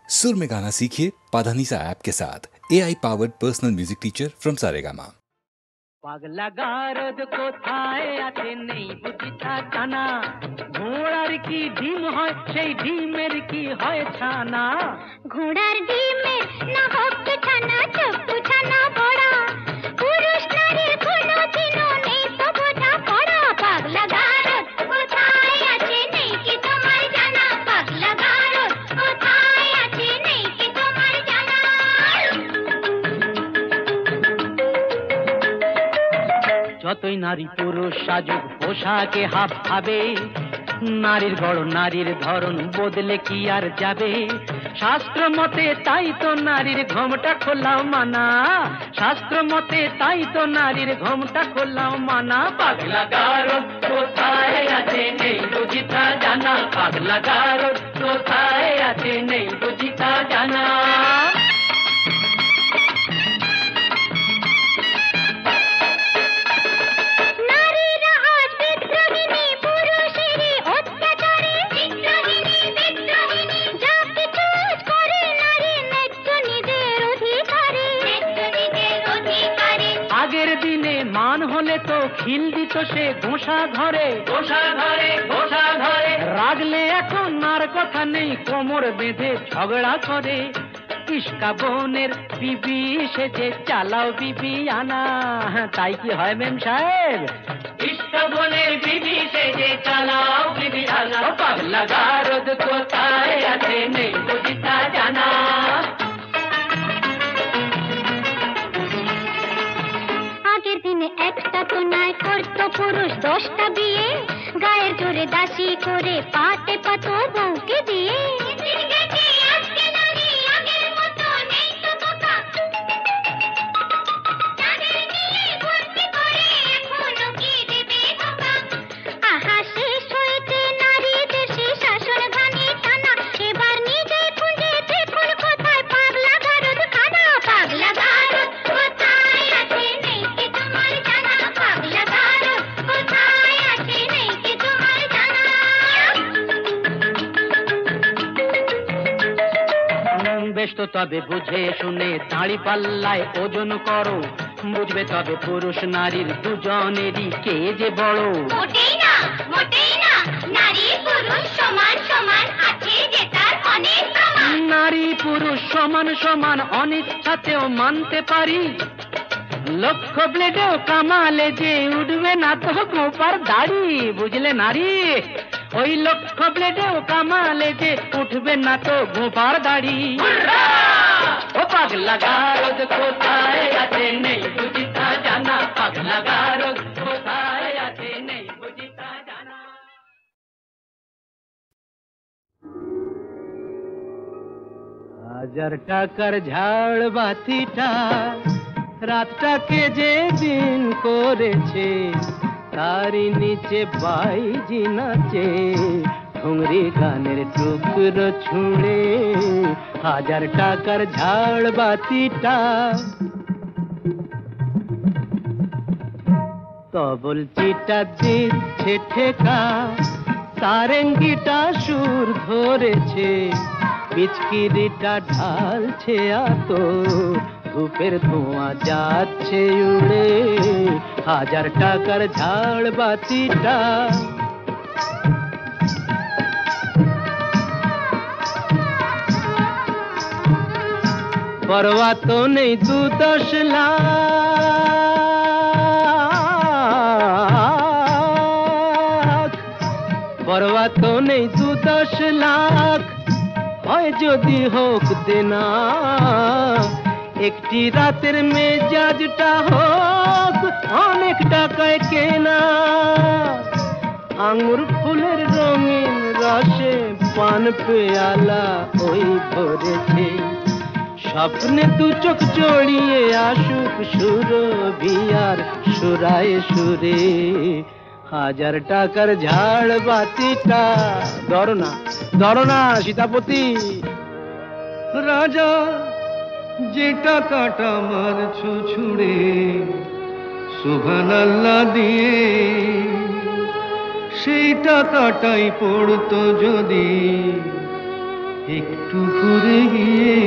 सुर में गाना सीखिए पाधानीसा ऐप के साथ। AI powered personal music teacher from Saregama. পাগলা গারদ কোথায় আছে নেই বুঝিতা জানা, ঘোড়ার কি ডিম হয় সেই ডিমের কি হয় ছানা, ঘোড়ার ডিমের না হোক ছানা চপ্পু ছানা বড়া, পুরুষ নারীর কোনো দিনও নেই তো বোঝা পড়া। পাগলা গারদ কোথায় আছে নেই কি তোমার জানা, পাগলা গারদ কোথায় আছে নেই কি তোমার জানা। যতই নারী পুরুষ সাজুক পোশাকে হাব ভাবে, নারীর গড় নারীর ধরন বদলে কি আর যাবে। শাস্ত্র মতে তাই তো নারীর ঘোমটা খোলাও মানা, শাস্ত্র মতে তাই তো নারীর ঘোমটা খোলাও মানা। পাগলা গারদ কোথায় আছে নেই বুঝিতা জানা, পাগলা গারদ কোথায় আছে নেই বুঝিতা জানা। মান হলে তো খিল দিত সে গোসা ঘরে, গোসা ঘরে, গোসা ঘরে। রাগলে এখন আর কথা নেই, কোমর বেঁধে ঝগড়া করে। ইস্কা বোনের বিবি সেজে চালাও বিবি আনা, তাই কি হয় মেম সাহেব? ইস্কা বোনের বিবি সেজে চালাও বিবি আনা। পাগলা গারদ কোথায় আছে নেই বুঝিতা জানা। একটা তো নয় করতো পুরুষ 10টা বিয়ে, গায়ের জোরে দাসী করে পাটে পাতো বউকে দিয়ে। আহা শেষ হয়েছে নারীদের সে শাসন ঘানি টানা, এবার নিজে খুঁজে দেখুন কোথায় পাগলা গারদ খানা। পাগলা গারদ কোথায় আছে নেই কি তোমার জানা, পাগলা গারদ কোথায় আছে নেই কি তোমার জানা। বেশ তো তবে বুঝে শুনে দাঁড়ি পাল্লায় ওজন করো, বুঝবে তবে পুরুষ নারীর দুজনেরই কে যে বড়। মোটেই না, মোটেই না, নারী পুরুষ সমান সমান আছে যে তার অনেক প্রমাণ। নারী পুরুষ সমান সমান অনিচ্ছাতেও মানতে পারি, লক্ষ ব্লেডেও কামালে যে উঠবে না তো গোপার দাড়ি। বুঝলে নারী, ওই লক্ষ ব্লেডেও কামালে যে উঠবে না তো গোপার দাড়ি। ও পাগলা গারদ কোথায় আছে নেই বুঝিতা জানা, পাগলা গারদ কোথায় আছে নেই বুঝিতা জানা। হাজার টাকার ঝাড় বাতিটা রাতটাকে যে দিন করেছে, তারই নিচে বাইজি নাচে ঠুংরি গানের টুকরো ছুঁড়ে। হাজার টাকার ঝাড় বাতিটা তবল চিটা দিচ্ছে ঠেকা, সারেঙ্গিটা সুর ধরেছে, পিচকিরিটা ঢালছে আতর, ধূপের ধোঁয়া যাচ্ছে উড়ে। হাজার টাকার ঝাড় বাতিটা পরোয়া তো নেই 2-10 লাখ, পরোয়া তো নেই 2-10 লাখ, হয় যদি হোক দেনা। একটি রাতের মেজাজটা হোক অনেক টাকায় কেনা। আঙুর ফুলের রঙিন রসে পান পেয়ালা ওই ভরেছে, স্বপ্নে 2 চোখ জড়িয়ে আসুক সুরভিয়ার সুরায় সুরে। হাজার টাকার ঝাড় বাতিটা ধরো না সীতাপতি। রাজা যে টাকাটা মারছো ছুড়ে সুবহানাল্লাহ দিয়ে, সেই টাকাটাই পড়তো যদি একটু ঘুরে গিয়ে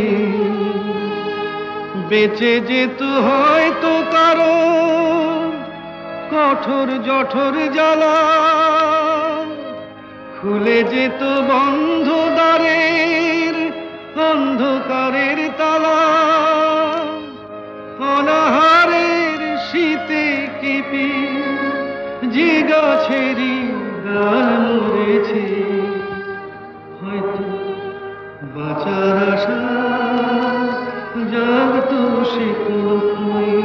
বেঁচে যেত হয়তো কারো কঠোর জঠোর জ্বালা, খুলে যেত বন্ধ দ্বারের অন্ধকারের তালা, অনাহারের শীতে কেঁপে যে গাছেরই ডাল মরেছে, হয়তো বাঁচার আশা জাগতো সে কোথায়।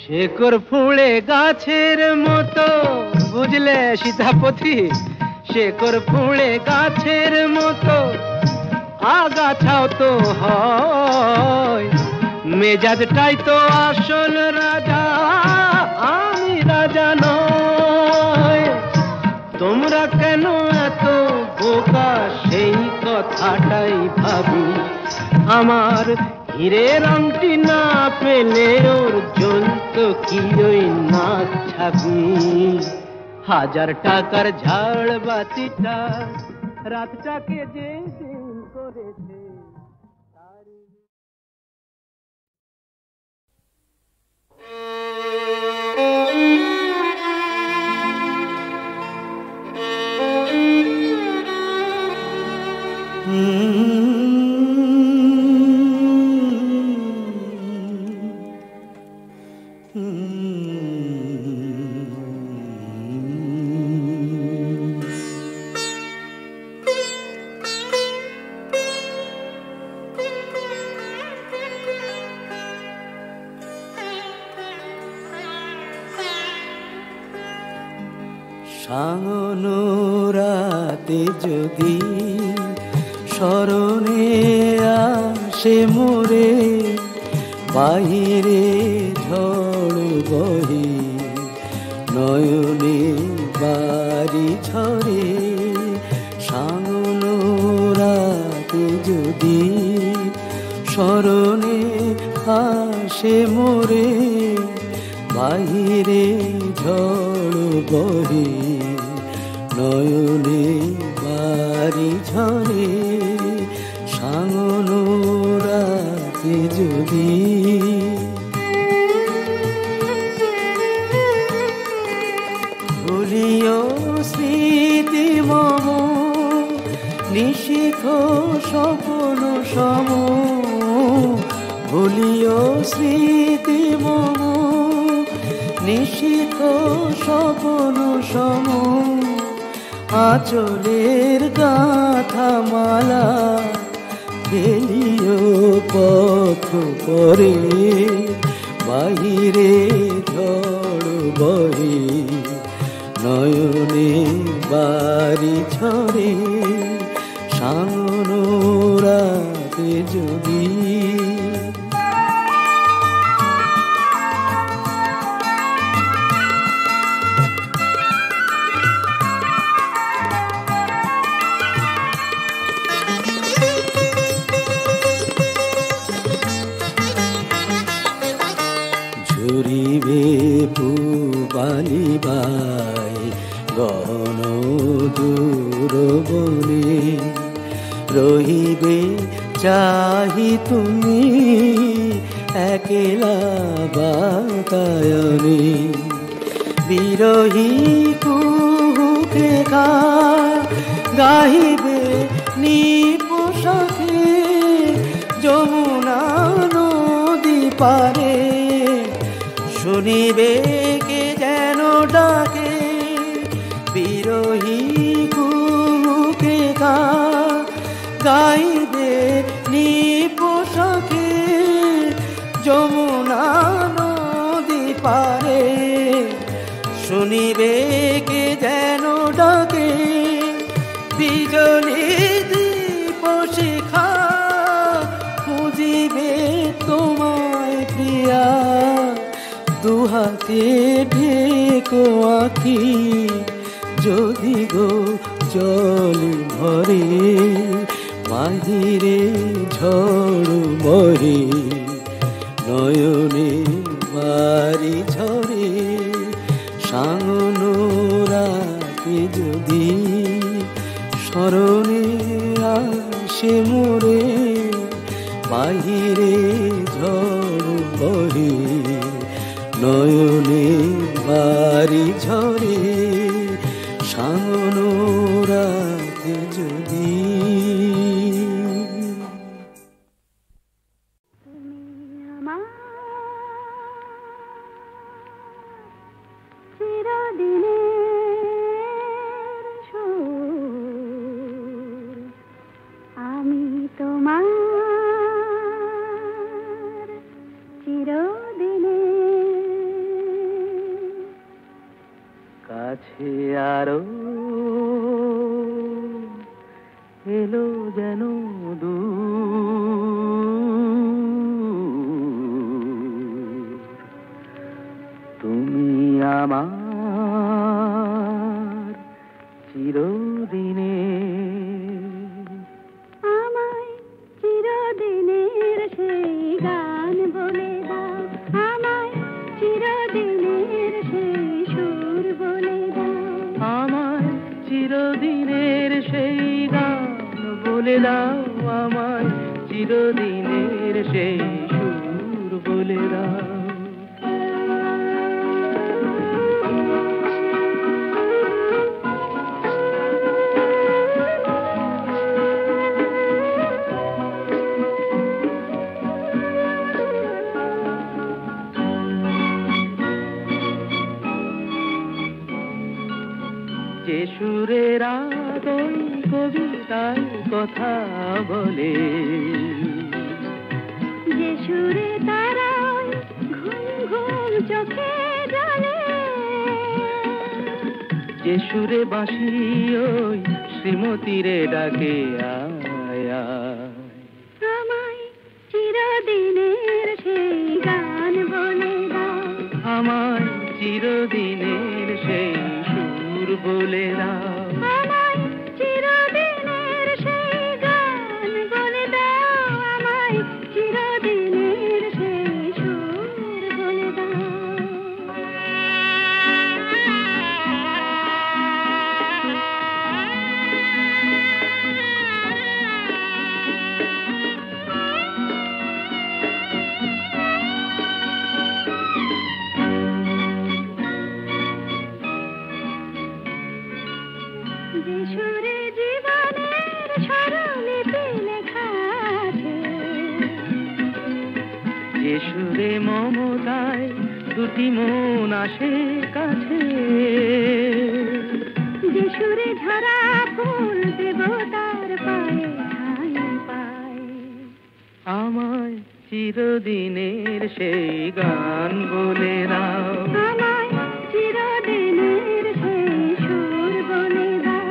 শেকড় ফুঁড়ে গাছের মতো, বুঝলে সীতাপতি, শেকড় ফুঁড়ে গাছের মতো আগাছাও তো হয়, মেজাজটাই তো আসল রাজা, আমি রাজা নয়। তোমরা কেন এত বোকা সেই কথাটাই ভাবি, আমার হীরের আংটি না পেলে ওর জ্বলত কি ওই নাক ছাবি। 1000 টাকার ঝাড় বাতিটা রাতটাকে যে দিন করেছে। সাঙ্গনো রাতে যদি স্মরণে আসে মোরে, বাহিরে ঝড় বহে নয়নে বাড়ি ঝরে। সাঙ্গনো রাতে যদি স্মরণে আসে মোরে, বাহিরে ঝড় বহে নয়নে বাড়ি ঝরে। সাঙ্গনো রাতে যদি ভুলিও স্মৃতি মম, নিশিথ স্বপ্ন সম, ভুলিও স্মৃতি মম, নিশিথ স্বপ্ন সম। আঁচলের গাঁথা মালা ফেলিও পথ পরে, বাহিরে ঝড় বহে নয়নে বাড়ি ঝরে। সাঙ্গনো রাতে যদি ঝরিবে পুবালিবাই গহন দূর বনে, রহিবে চাহি তুমি একলা বাতায়নে। বিরহী কুহুকে গাহিবে নিপোষাকে, যমুনা নদী পারে শুনিবে কে যেন ডাকে। বিরহী কুহুকে গাইবে নিপোষাকে, যমুনা নদী পারে শুনিবে কে যেন ডাকে। বিজলি দীপ শিখা খুঁজিবে তোমায় প্রিয়া, দুহাতে ঢেকো আঁখি যদি গো জল ভরে। বাহিরে ঝড় বহে নয়নে বাড়ি ঝরে। সাঙ্গনো রাতে যদি স্মরণে মোরে বাহিরে ঝড় বহে নয়নে বাড়ি ঝরে সামন রাতে যদি আমি তোমার চিরদিনে কাছে আরো এলো যেন দূর তুমি আমার চিরদিনে আমায় চিরদিনের সেই গান বলে দাও আমায় চিরদিনের সেই সুর বলে দাও আমায় চিরদিনের সেই গান বলে দাও আমায় চিরদিনের সেই সুর বলে দাও যে সুরের আদয় কবিতায় কথা বলে যে সুরে তারায় ঘুম ঘুম চোখে জলে যে সুরে বাঁশি ওই শ্রীমতীরে ডাকে আয় আয়। আমায় চিরদিনের সেই গান বলে দাও আমায় চিরদিনের সেই সুর বলে দাও আমায় চিরদিনের সেই গান বলে দাও আমায় চিরদিনের সেই সুর বলে দাও যে সুরে জীবনের স্বরলিপি লেখা আছে যে সুরে মমতায় দুটি মন আসে কাছে যে সুরে ঝরা ফুল দেবতার পায়ে ঠাঁই পায় আমায় চিরদিনের সেই গান বলে দাও আমায় চিরদিনের সেই সুর বলে দাও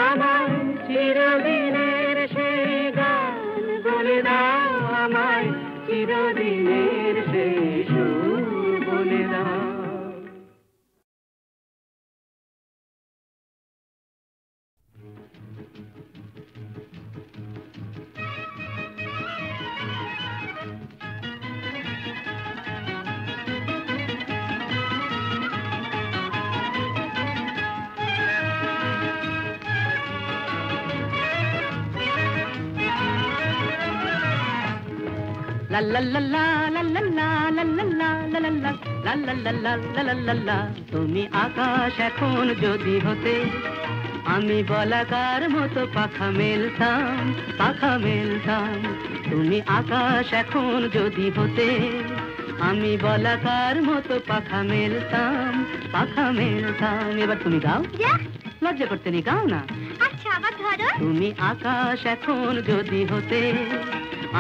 আমায় চিরদিনের সেই গান বলে দাও আমায় চিরদিনের সেই সুর বলে দাও La la la la la la la la la la la la la la la la la la la la তুমি আকাশ এখন যদি হতে আমি বলাকার মতো পাখা মেলতাম তুমি আকাশ এখন যদি হতে আমি বলাকার মতো পাখা মেলতাম এবার তুমি গাও লজ্জা করতে নেই গাও না আচ্ছা আবার ধরো তুমি আকাশ এখন যদি হতে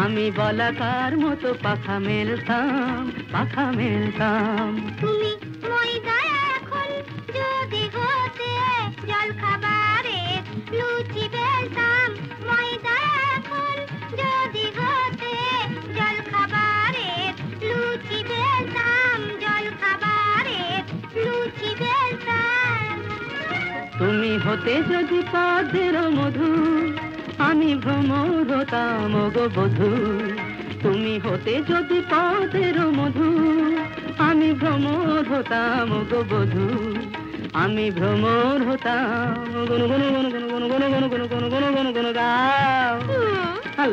আমি বলাকার মতো পাখা মেলতাম তুমি ময়দা এখন যদি হতে জল খাবারে লুচি বেলতাম ময়দা এখন যদি হতে জল খাবারে লুচি বেলতাম তুমি হতে যদি পদের মধু আমি ভ্রমর হতাম গো বধূ তুমি হতে যদি পদের মধু আমি ভ্রমর হতাম গো বধূ আমি ভ্রমর হতাম গুন গুন গুন গুন গুন গুন গুন গুন গুন গুন গুন গাও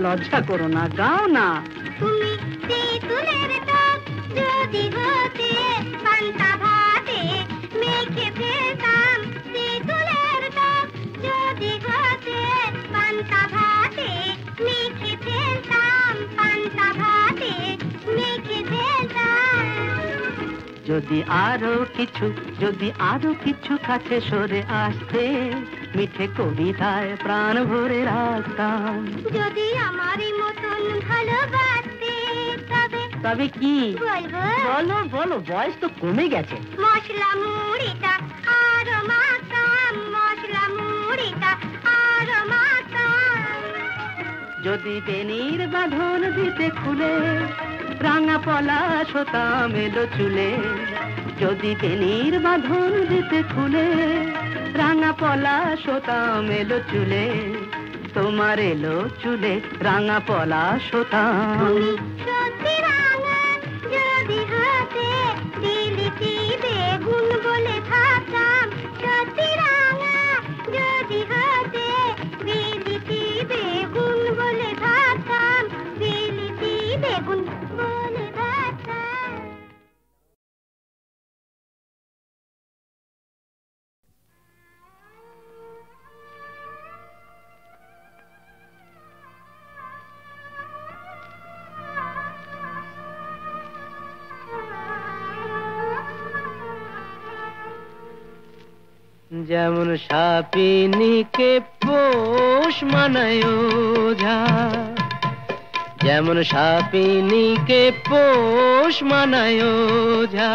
লজ্জা করো না, গাও না। তুমি তেঁতুলের টক যদি হতে পান্তা ভাতে মেখে ফেলতাম, তেঁতুলের টক যদি হতে পান্তা ভাতে মেখে ফেলতাম, পান্তা ভাতে মেখে ফেলতাম। যদি আরো কিছু কাছে সরে আসতে, মিঠে কবিতায় প্রাণ ভরে রাখতাম। যদি আমারই মতন ভালোবাসতে তবে কি বলবো? বলো বলো, বয়স তো কমে গেছে। মশলা মুড়িটা আরো মাখাম, মশলা মুড়িটা আরো মাখাম। যদি বেনির বাঁধন দিতে খুলে, রাঙা পলাশ হতাম এলো চুলে। যদি বেনির বাঁধন দিতে খুলে, রাঙা পলাশ হতাম এলো চুলে। তোমার এলো চুলে রাঙা পলাশ হতাম। সত্যি রাঙা যদি হাতে দিলিতি বেগুন বলে ভাবতাম, সত্যি রাঙা যদি হাতে দিলিতি বেগুন বলে ভাবতাম, দিলিতি বেগুন বলে ভাবতাম। যেমন সাপিনীকে পোষ মানায় ওঝা, যেমন সাপিনীকে পোষ মানায় ওঝা,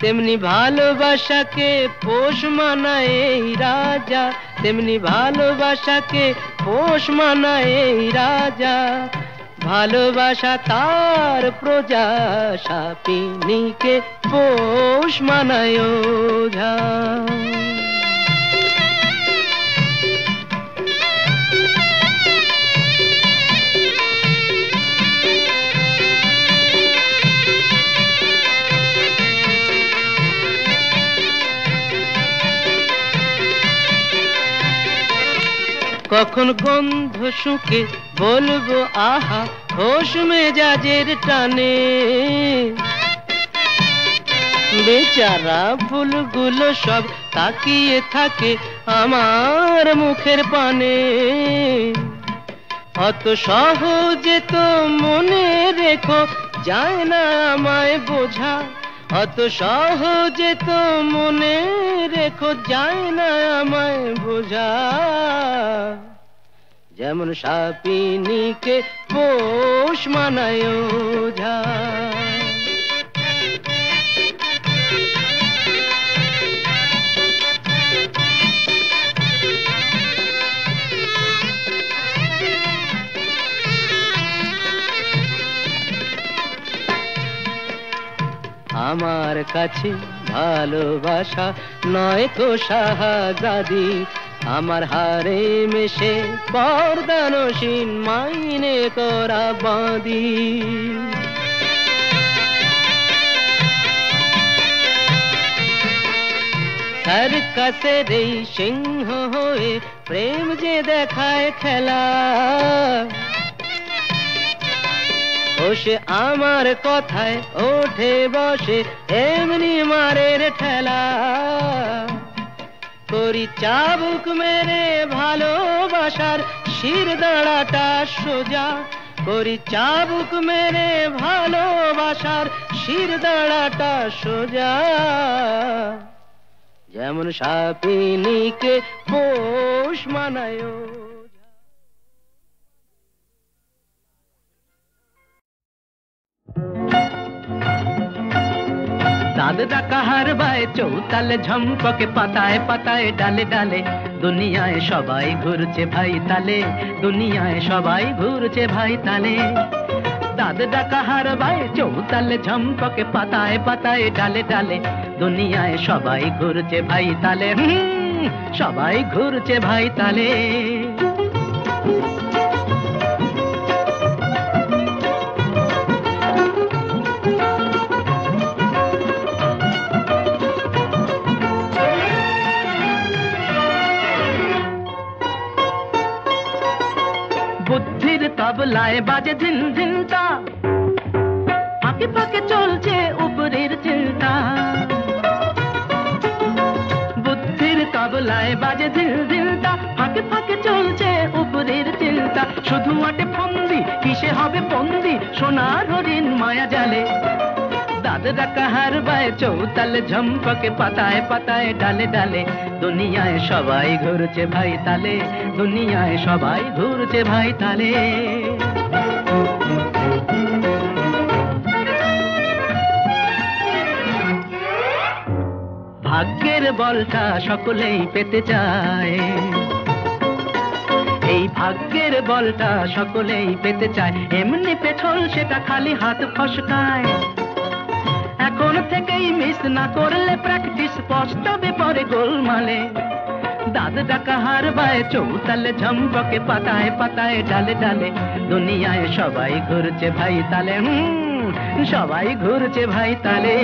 তেমনি ভালোবাসাকে পোষ মানায় এই রাজা, তেমনি ভালোবাসাকে পোষ মানায় এই রাজা। ভালোবাসা তার প্রজা, সাপিনীকে পোষ মানায় ওঝা। কখন গন্ধ শুকে বলবো আহা, খোশ মেজাজের টানে। বেচারা ফুলগুলো সব তাকিয়ে থাকে আমার মুখের পানে। অত সহজে তো মনে রেখো যায় না আমায় বোঝা, অত সহজে তো মনে রেখো যায় না আমায় বোঝা। যেমন সাপিনীকে পোষ মানায় ওঝা। আমার কাছে ভালোবাসা নয় তো শাহজাদি, আমার হারে মেশে পর্দানসীন মাইনে করা বাঁধি। সার্কাসের এই সিংহ হয়ে প্রেম যে দেখায় খেলা, ও সে আমার কথায় ওঠে বসে এমনি মারের ঠেলা। করি চাবুক মেরে ভালোবাসার শির দাঁড়াটা সোজা, করি চাবুক মেরে ভালোবাসার শির দাঁড়াটা সোজা। যেমন সাপিনীকে পোষ মানায়। दाद डाका हर बाय चौताल झमपके पाताए पाताए डाले डाले दुनियाए सबाई घुरছে भाई ताले दुनियाए सबाई घुरছে भाई ताले दाद डाका हर बाय चौताल झमपके पाताए पाताए डाले डाले दुनियाए सबाई घुरছে भाई ताले सबाई घुरছে भाई ताले বুদ্ধির তবলায় বাজে ঝিন ঝিনটা, ফাঁকে ফাঁকে চলছে উপরের চিন্তা। বুদ্ধির তবলায় বাজে ঝিন ঝিনটা, ফাঁকে ফাঁকে চলছে উপরের চিন্তা। শুধু আটে ফন্দি, কিসে হবে বন্দি সোনার হরিণ মায়া জালে। দাদরা কাহার বায় চৌতালে ঝম্পকে পাতায় পাতায় ডালে ডালে। দুনিয়ায় সবাই ঘুরছে ভাই তালে, দুনিয়ায় সবাই ঘুরছে ভাই তালে। ভাগ্যের বলটা সকলেই পেতে চায়, এই ভাগ্যের বলটা সকলেই পেতে চায়। এমনি পেছল সেটা খালি হাত ফসকায়। এখন থেকেই মিস না করলে প্র্যাকটিস পস্তাবে পরে গোলমালে। দাদরা কাহার বায় চৌতালে ঝম্পকে পাতায় পাতায় ডালে ডালে। দুনিয়ায় সবাই ঘুরছে ভাই তালে, সবাই ঘুরছে ভাই তালে।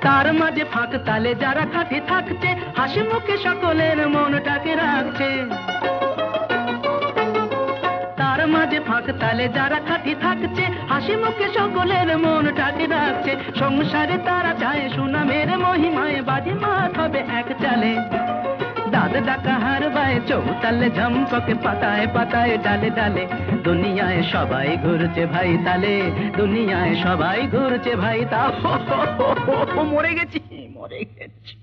তার মাঝে ফাঁক তালে যারা খাটি থাকছে, হাসি মুখে সকলের মনটাকে রাখছে। তার মাঝে ফাঁক তালে যারা খাটি থাকছে, হাসি মুখে সকলের মনটাকে রাখছে। সংসারে তারা চায় সুনামের মহিমায় বাজে মাত হবে এক চালে। দাদরা কাহার বায় চৌতালে ঝম্পকে পাতায় পাতায় ডালে ডালে। দুনিয়ায় সবাই ঘুরছে ভাই তালে, দুনিয়ায় সবাই ঘুরছে ভাই তা। মরে গেছি, মরে গেছি।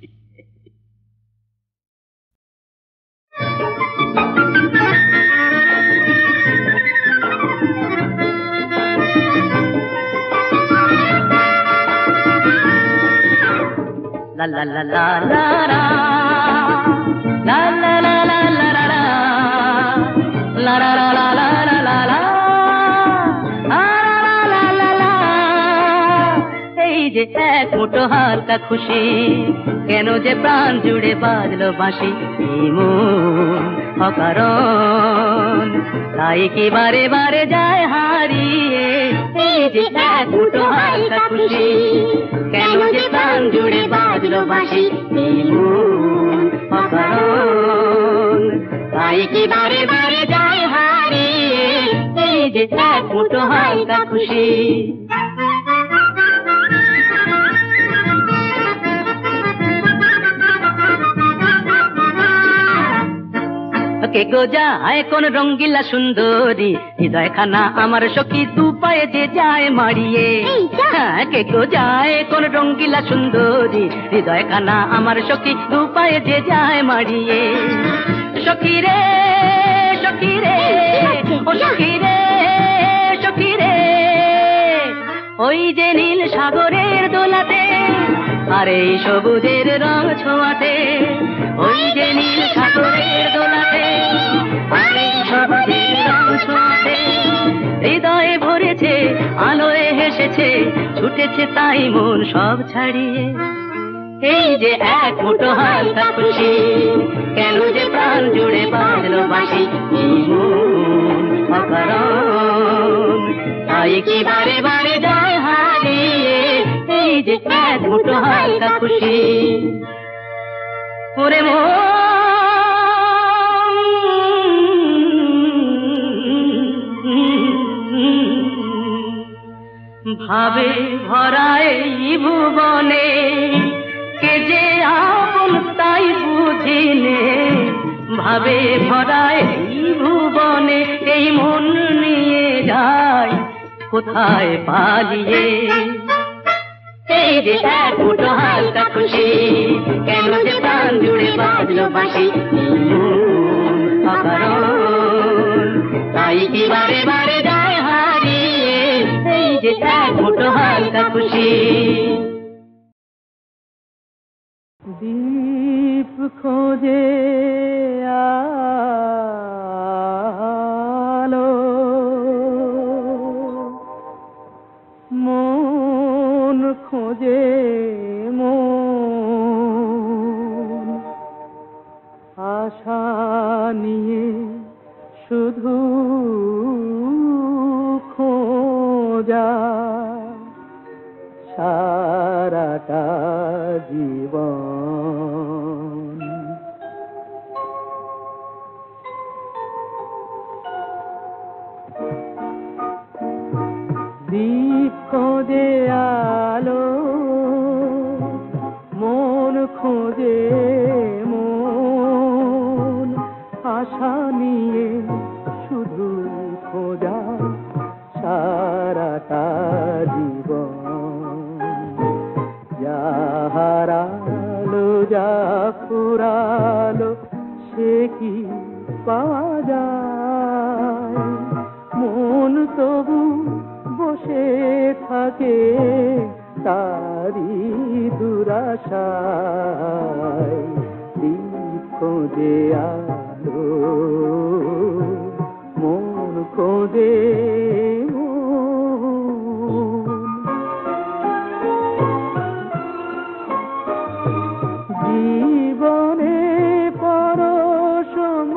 লা লা লা লা লা লা la la la la la la la la la la la la la la la la la la। এই যে এক মুঠো হালকা খুশি, কেন যে প্রাণ জুড়ে বাজলো বাঁশি। এই মন অকারণ, তাই কি বারে বারে যায় হারিয়ে। এই যে এক মুঠো হালকা খুশি, কেন যে প্রাণ জুড়ে বাজলো বাঁশি। এই মন অকারণ, তাই কি বারে বারে যায় হারিয়ে। এই যে এক মুঠো হালকা খুশি। কে গো যায় কোন রঙ্গিলা সুন্দরী, হৃদয় খানা আমার সখী দু পায়ে যে যায় মারিয়ে। কে গো যায় কোন রঙ্গিলা সুন্দরী, হৃদয় খানা আমার সখী দু পায়ে যে যায় মারিয়ে। সখী রে সখী রে ও সখী রে সখী রে, ওই যে নীল সাগরের দোলাতে আর এই সবুজের রং ছোঁয়াতে। ওই যে নীল সাগরের দোলাতে আর এই সবুজের রং ছোঁয়াতে। হৃদয়ে ভরেছে আলোয় হেসেছে, ছুটেছে তাই মন সব ছাড়িয়ে। এই যে এক মুঠো হালকা খুশি, কেন যে প্রাণ জুড়ে বাজলো বাঁশি। এই মন অকারণ, তাই কি বারে বারে যায় হারিয়ে। এই যে এক মুঠো হালকা খুশি। ওরে ভাবে ভরা এই ভুবনে, কে যে আপন তাই বুঝিনে। ভাবে ভরা এই ভুবনে, এই মন নিয়ে যায় কোথায় পালিয়ে। এই যে এক মুঠো হালকা খুশি, কেন যে প্রাণ জুড়ে বাজলো বাঁশি। অকারণ, তাই কি বারে বারে যায় হারিয়ে। এই যে এক মুঠো হালকা খুশি। দীপ খোঁজে আলো, মন খোঁজে মন, আশা নিয়ে সারাটা জীবন। দীপ খোঁজে আলো, মন খোঁজে মন, আশা নিয়ে শুধু খোঁজা সারাটা জীবন। যা হারালো যা ফুরালো সে কি পাওয়া যায়? মন তবু বসে থাকে তারি দুরাশায়। দীপ খোঁজে আলো, মন খোঁজে জীবনে পরশমণি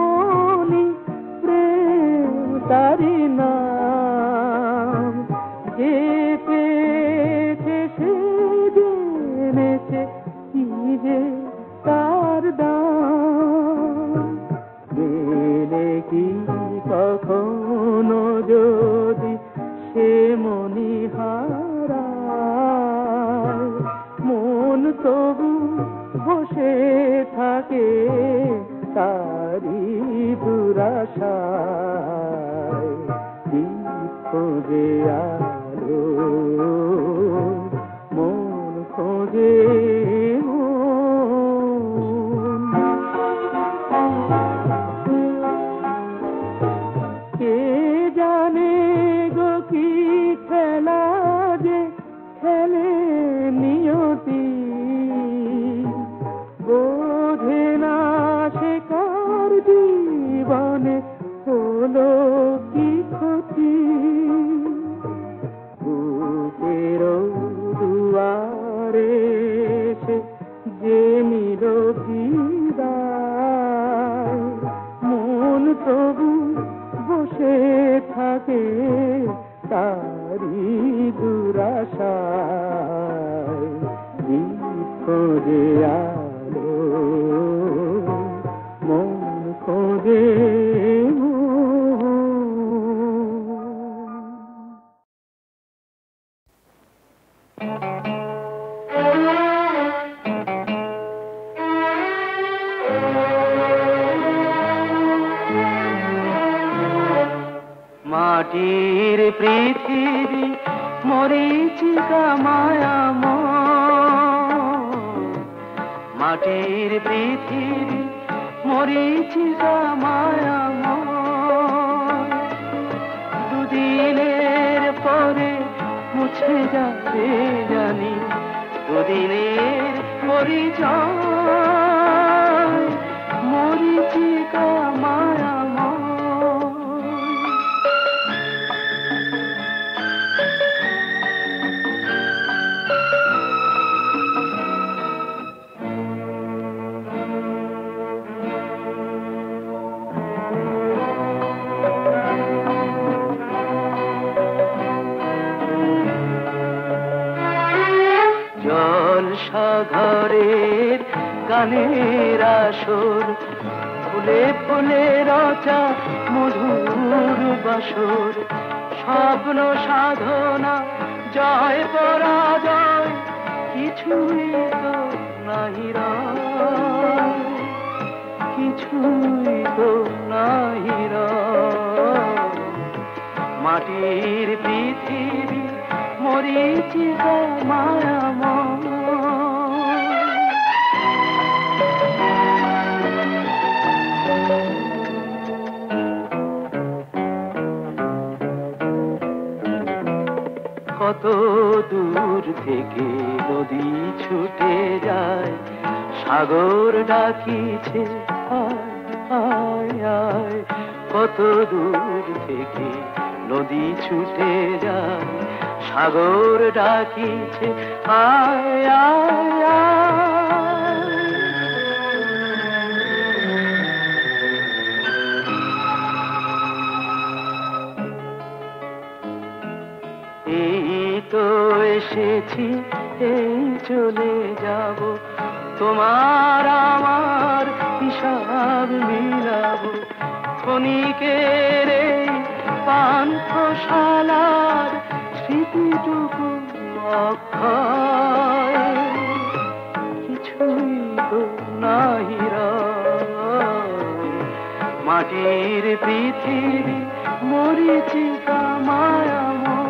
প্রেম তারি নাম। যে পেয়েছে সে জেনেছে কি যে তার দাম। পেলে কি কখনো যদি সে মনি হারায়, মন তবু বসে থাকে তারি দুরাশায়। দীপ খোঁজে আলো, মন খোঁজে কে জানে গো কি খেলা যে খেলে নিয়তি। বোঝে না সে কার জীবনে হলো কি ক্ষতি। বুকের দুয়ারে সে যে নিল বিদায়, মন তবু বসে থাকে তারি দুরাশায়। দীপ খোঁজে আলো, মন খোঁজে মাটির পৃথিবী মরীচিকা মায়াময়। মাটির পৃথিবী মরীচিকা মায়াময়। দুদিনের পরে মুছে যাবে জানি দুদিনের পরিচয়। মরীচিকা মায়াময়। জলসাঘরের গানের আসর, ফুলে ফুলে রচা মধুর বাসর। স্বপ্ন সাধনা জয় পরাজয় কিছুই তো নাহি রয়, কিছুই তো নাহি রয়। মাটির পৃথিবী মরীচিকা মায়াময়। কত দূর থেকে নদী ছুটে যায়, সাগর ডাকিছে আয় আয় আয়। কত দূর থেকে নদী ছুটে যায়, সাগর ডাকিছে আয় আয় আয়। এই তো এসেছি, এই চলে যাব, তোমার আমার হিসাব মিলাবো। ক্ষণিকের এই পান্থশালার স্মৃতিটুকু অক্ষয়, কিছুই তো নাহি রয়। মাটির পৃথিবী মরিচিকা মায়াময়,